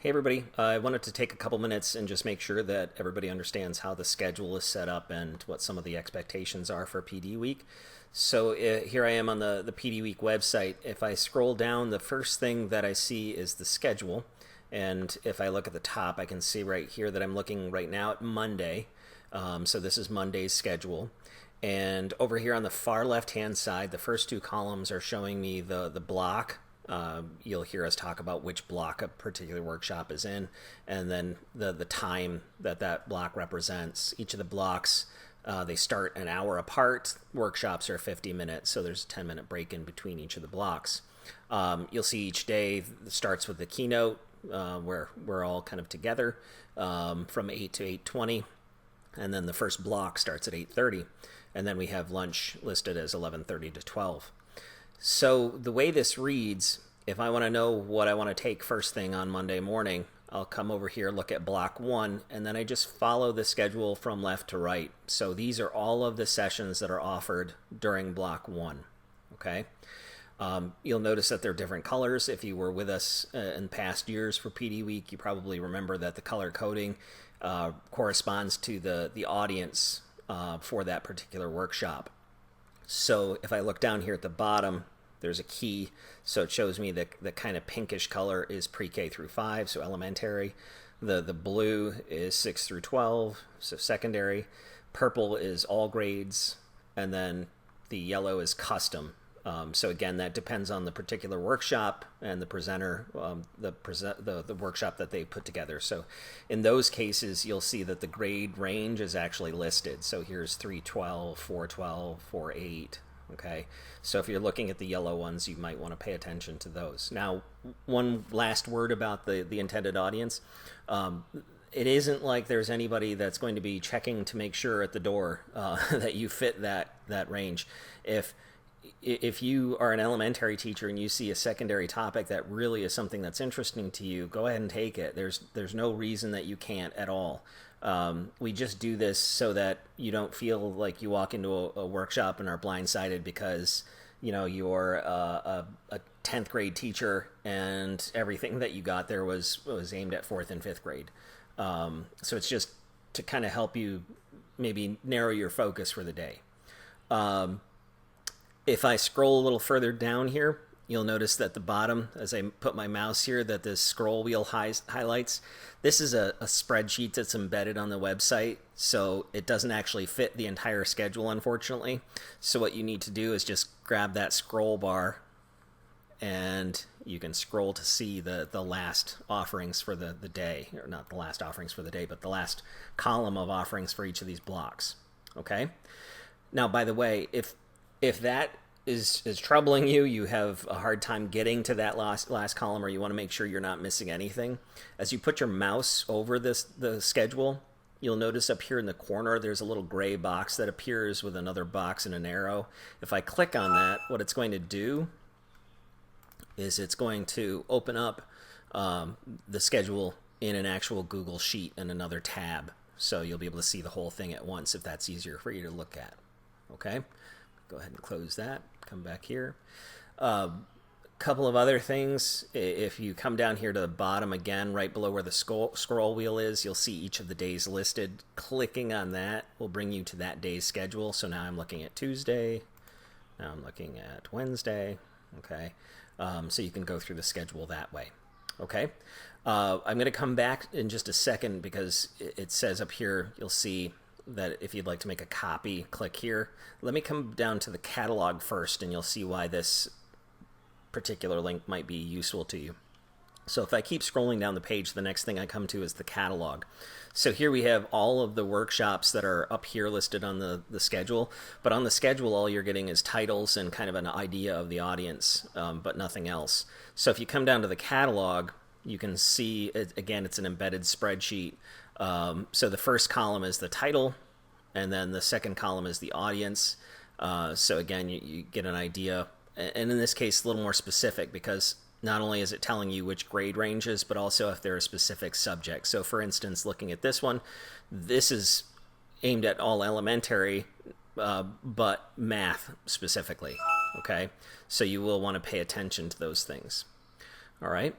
Hey everybody, I wanted to take a couple minutes and just make sure that everybody understands how the schedule is set up and what some of the expectations are for PD Week. So here I am on the PD Week website. If I scroll down, the first thing that I see is the schedule. And if I look at the top, I can see right here that I'm looking right now at Monday. So this is Monday's schedule. And over here on the far left-hand side, the first two columns are showing me the block. You'll hear us talk about which block a particular workshop is in, and then the time that block represents. Each of the blocks, they start an hour apart. Workshops are 50 minutes, so there's a 10-minute break in between each of the blocks. You'll see each day starts with the keynote, where we're all kind of together from 8 to 8:20, and then the first block starts at 8:30, and then we have lunch listed as 11:30 to 12. So the way this reads, if I want to know what I want to take first thing on Monday morning, I'll come over here, look at block 1, and then I just follow the schedule from left to right. So these are all of the sessions that are offered during block 1. Okay. You'll notice that they're different colors. If you were with us in past years for PD Week, you probably remember that the color coding corresponds to the audience for that particular workshop. So if I look down here at the bottom, there's a key. So it shows me the kind of pinkish color is pre-K through 5, so elementary. The blue is 6 through 12, so secondary. Purple is all grades, and then the yellow is custom. So again, that depends on the particular workshop and the presenter, the workshop that they put together. So in those cases, you'll see that the grade range is actually listed. So here's 312, 412, 48. Okay. So if you're looking at the yellow ones, you might want to pay attention to those. Now, one last word about the intended audience. It isn't like there's anybody that's going to be checking to make sure at the door that you fit that range. If you are an elementary teacher and you see a secondary topic that really is something that's interesting to you, go ahead and take it. There's no reason that you can't at all. We just do this so that you don't feel like you walk into a workshop and are blindsided because you're a 10th grade teacher and everything that you got there was aimed at 4th and 5th grade. So it's just to kind of help you maybe narrow your focus for the day. If I scroll a little further down here, you'll notice that the bottom, as I put my mouse here, that this scroll wheel highlights. This is a spreadsheet that's embedded on the website, so it doesn't actually fit the entire schedule, unfortunately. So what you need to do is just grab that scroll bar, and you can scroll to see the last offerings for the day, or not the last offerings for the day, but the last column of offerings for each of these blocks. Okay? Now, by the way, if that is troubling you, you have a hard time getting to that last column, or you want to make sure you're not missing anything, as you put your mouse over the schedule, you'll notice up here in the corner there's a little gray box that appears with another box and an arrow. If I click on that, what it's going to do is it's going to open up the schedule in an actual Google Sheet in another tab. So you'll be able to see the whole thing at once if that's easier for you to look at. Okay? Go ahead and close that. Come back here. Couple of other things. If you come down here to the bottom again, right below where the scroll wheel is, you'll see each of the days listed. Clicking on that will bring you to that day's schedule. So now I'm looking at Tuesday. Now I'm looking at Wednesday. Okay. So you can go through the schedule that way. Okay. I'm going to come back in just a second because it says up here, you'll see that if you'd like to make a copy, click here. Let me come down to the catalog first, and you'll see why this particular link might be useful to you. So if I keep scrolling down the page, the next thing I come to is the catalog. So here we have all of the workshops that are up here listed on the schedule, but on the schedule all you're getting is titles and kind of an idea of the audience, but nothing else. So if you come down to the catalog, you can see, again, it's an embedded spreadsheet. So the first column is the title, and then the second column is the audience. So again, you get an idea, and in this case, a little more specific, because not only is it telling you which grade ranges, but also if there are specific subjects. So for instance, looking at this one, this is aimed at all elementary, but math specifically. Okay, so you will want to pay attention to those things. All right.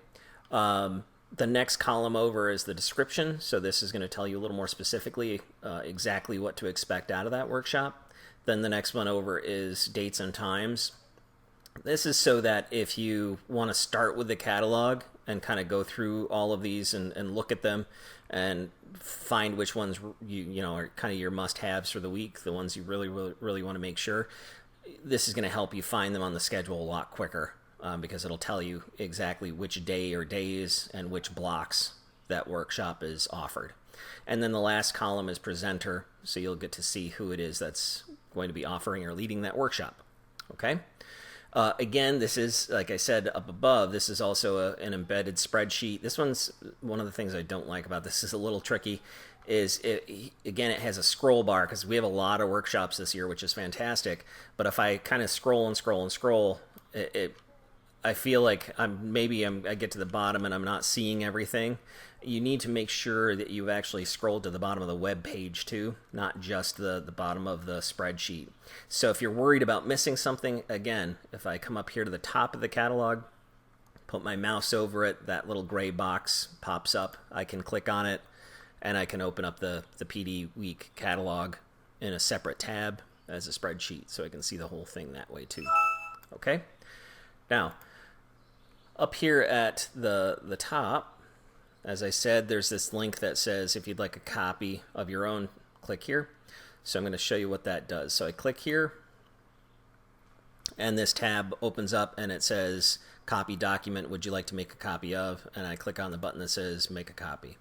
The next column over is the description. So this is going to tell you a little more specifically exactly what to expect out of that workshop. Then the next one over is dates and times. This is so that if you want to start with the catalog and kind of go through all of these and look at them and find which ones you know are kind of your must-haves for the week, the ones you really want to make sure, this is going to help you find them on the schedule a lot quicker because it'll tell you exactly which day or days and which blocks that workshop is offered. And then the last column is presenter, so you'll get to see who it is that's going to be offering or leading that workshop. Okay? Again, this is, like I said up above, this is also an embedded spreadsheet. This one's one of the things I don't like about this is a little tricky. Again, it has a scroll bar because we have a lot of workshops this year, which is fantastic. But if I kind of scroll and scroll and scroll, I feel like I get to the bottom and I'm not seeing everything. You need to make sure that you've actually scrolled to the bottom of the web page too, not just the bottom of the spreadsheet. So if you're worried about missing something, again, if I come up here to the top of the catalog, put my mouse over it, that little gray box pops up. I can click on it and I can open up the PD Week catalog in a separate tab as a spreadsheet so I can see the whole thing that way too. Okay? Now, up here at the top, as I said, there's this link that says if you'd like a copy of your own, click here. So I'm going to show you what that does. So I click here, and this tab opens up, and it says copy document, would you like to make a copy of? And I click on the button that says make a copy.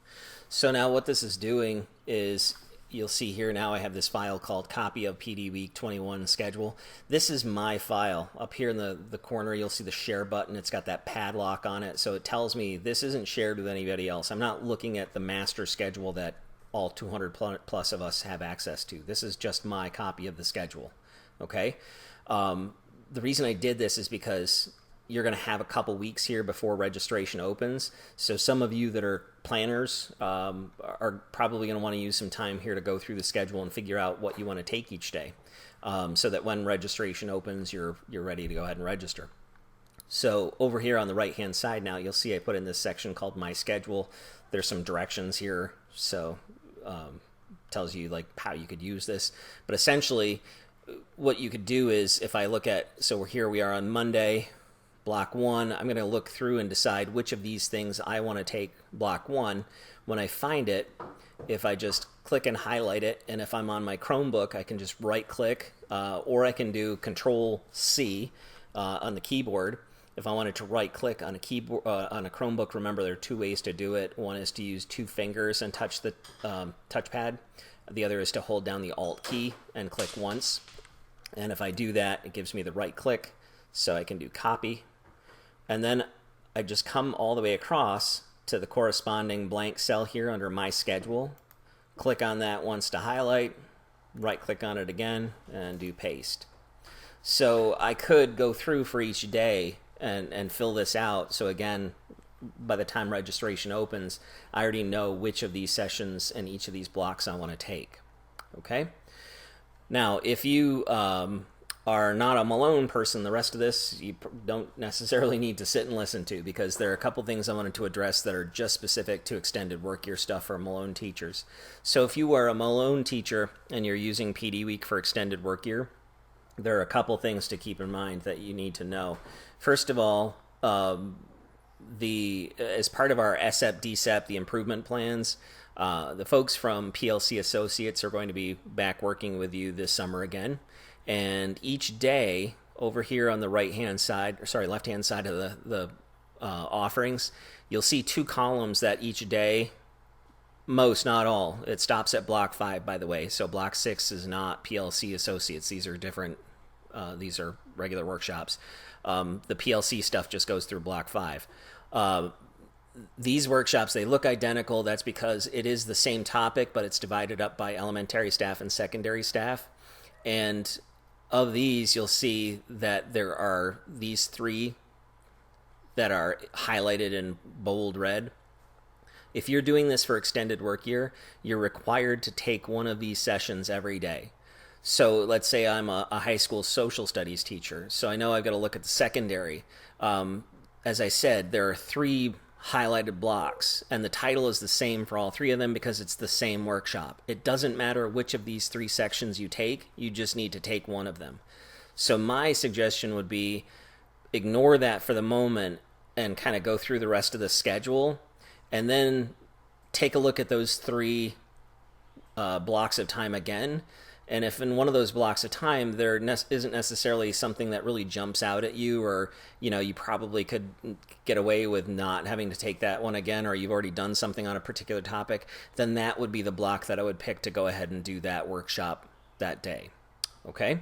So now what this is doing is, you'll see here now I have this file called copy of PD Week 21 schedule. This is my file. Up here in the corner you'll see the share button. It's got that padlock on it, so it tells me this isn't shared with anybody else. I'm not looking at the master schedule that all 200 plus of us have access to. This is just my copy of the schedule. Okay? The reason I did this is because you're going to have a couple weeks here before registration opens. So some of you that are planners are probably going to want to use some time here to go through the schedule and figure out what you want to take each day so that when registration opens, you're ready to go ahead and register. So over here on the right-hand side now, you'll see I put in this section called My Schedule. There's some directions here, so tells you like how you could use this. But essentially, what you could do is if I look at, so here we are on Monday, block 1, I'm going to look through and decide which of these things I want to take block 1. When I find it, if I just click and highlight it, and if I'm on my Chromebook, I can just right-click, or I can do Control-C on the keyboard. If I wanted to right-click on a keyboard on a Chromebook, remember there are two ways to do it. One is to use 2 fingers and touch the touchpad. The other is to hold down the Alt key and click once. And if I do that, it gives me the right-click, so I can do copy. And then I just come all the way across to the corresponding blank cell here under My Schedule. Click on that once to highlight, right-click on it again, and do paste. So I could go through for each day and fill this out. So again, by the time registration opens, I already know which of these sessions and each of these blocks I want to take. Okay? Now, if you are not a Malone person, the rest of this you don't necessarily need to sit and listen to, because there are a couple things I wanted to address that are just specific to extended work year stuff for Malone teachers. So if you are a Malone teacher and you're using PD Week for extended work year, there are a couple things to keep in mind that you need to know. First of all, as part of our SEP, DSEP, the improvement plans, the folks from PLC Associates are going to be back working with you this summer again. And each day over here on the left-hand side of the offerings, you'll see 2 columns that each day, most, not all, it stops at block 5, by the way. So block 6 is not PLC Associates. These are different, these are regular workshops. The PLC stuff just goes through block 5. These workshops, they look identical. That's because it is the same topic, but it's divided up by elementary staff and secondary staff. And of these, you'll see that there are these 3 that are highlighted in bold red. If you're doing this for extended work year, you're required to take one of these sessions every day. So let's say I'm a high school social studies teacher. So I know I've got to look at the secondary. As I said, there are 3 highlighted blocks, and the title is the same for all three of them because it's the same workshop. It doesn't matter which of these three sections you take, you just need to take one of them. So my suggestion would be ignore that for the moment and kind of go through the rest of the schedule, and then take a look at those three blocks of time again. And if in one of those blocks of time there isn't necessarily something that really jumps out at you, or you probably could get away with not having to take that one again, or you've already done something on a particular topic, then that would be the block that I would pick to go ahead and do that workshop that day. Okay?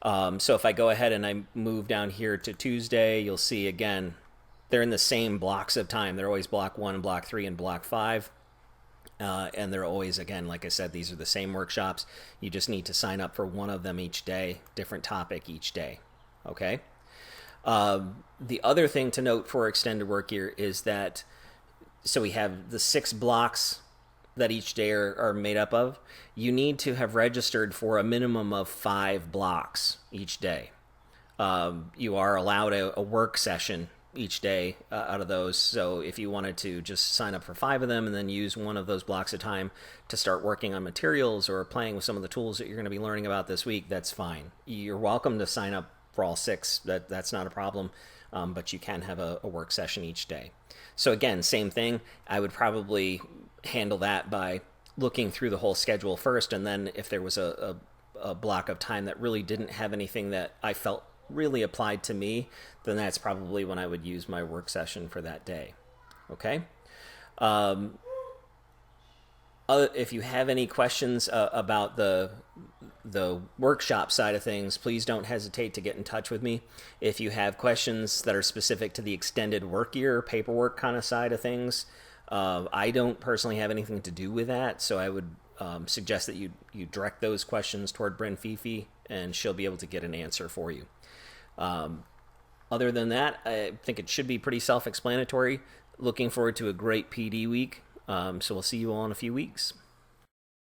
So if I go ahead and I move down here to Tuesday, you'll see again, they're in the same blocks of time. They're always block 1, block 3, and block 5. And they're always, again, like I said, these are the same workshops. You just need to sign up for one of them each day, different topic each day. Okay? The other thing to note for extended work year is that, so we have the 6 blocks that each day are made up of. You need to have registered for a minimum of 5 blocks each day. You are allowed a work session each day out of those. So if you wanted to just sign up for 5 of them and then use one of those blocks of time to start working on materials or playing with some of the tools that you're going to be learning about this week, that's fine. You're welcome to sign up for all 6. That's not a problem, but you can have a work session each day. So again, same thing. I would probably handle that by looking through the whole schedule first, and then if there was a block of time that really didn't have anything that I felt really applied to me, then that's probably when I would use my work session for that day. Okay? If you have any questions about the workshop side of things, please don't hesitate to get in touch with me. If you have questions that are specific to the extended work year, paperwork kind of side of things, I don't personally have anything to do with that, so I would suggest that you direct those questions toward Bryn Fifi, and she'll be able to get an answer for you. Other than that, I think it should be pretty self-explanatory. Looking forward to a great PD week. So we'll see you all in a few weeks.